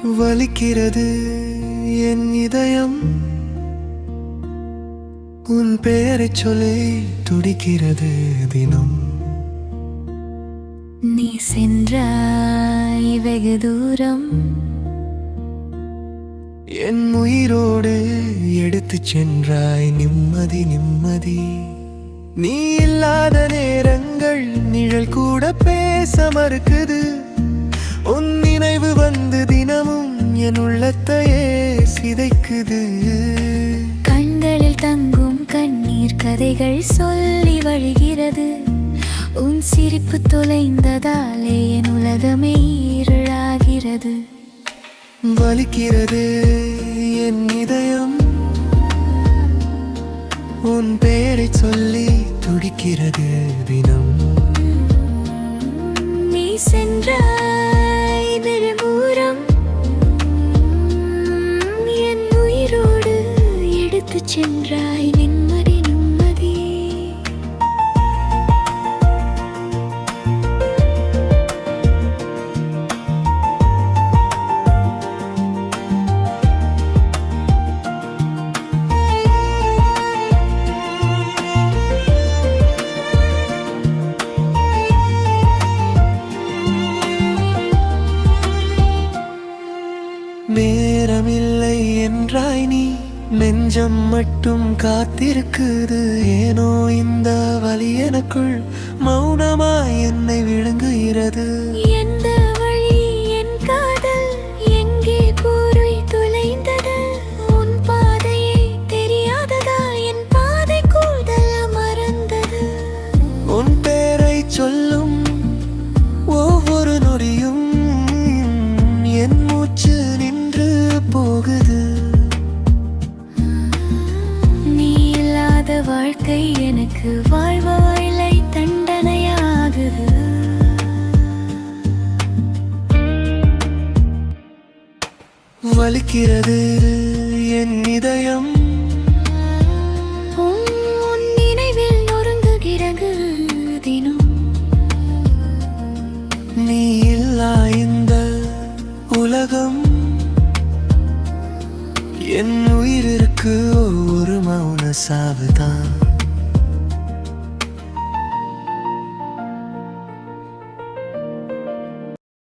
வலிக்கிறது என் இதயம், உன் பெயரைச் சொல்லி துடிக்கிறது தினம். நீ சென்றாய் வெகு தூரம், என் உயிரோடு எடுத்துச் சென்றாய் நிம்மதி நிம்மதி. நீ இல்லாத நேரங்கள் நிழல் கூட பேச மறுக்குது. உன் நினைவு வந்து தினமும் என் உள்ளத்தையே சிதைக்குது. கண்களில் தங்கும் கண்ணீர் கதைகள் சொல்லி வழிகிறது. உன் சிரிப்பு தொலைந்ததாலே என் உலகமே இருளாகிறது. வலிக்கிறது என் இதயம், உன் பெயரைச் சொல்லி துடிக்கிறது தினம். நீ சென்றாய் வெகு தூரம், என் உயிரோடு எடுத்துச் சென்றாய் நிம்மதி நிம்மதி. நேரமில்லை என்றாய் நீ, நெஞ்சம் மட்டும் காத்திருக்குது. ஏனோ இந்த வலி எனக்குள் மௌனமாய் என்னை விழுங்குகிறது. எந்த வழி என் காதல் எங்கே போய் தொலைந்தது? உன் பாதையை தெரியாததா என் பாதை கூடல மறந்தது. உன் பெயரைச் சொல்லும் ஒவ்வொரு நொடியும் என் மூச்சு நின்று போகுது. நீ இல்லாத வாழ்க்கை எனக்கு வாழ்வா இல்லை தண்டனையாகுது. வலிக்கிறது என் இதயம், உன் நினைவில் நொறுங்குகிறது தினம். நீ இல்லா இந்த உலகம் என் உயிருக்கு ஒரு மௌன சாவுதான்.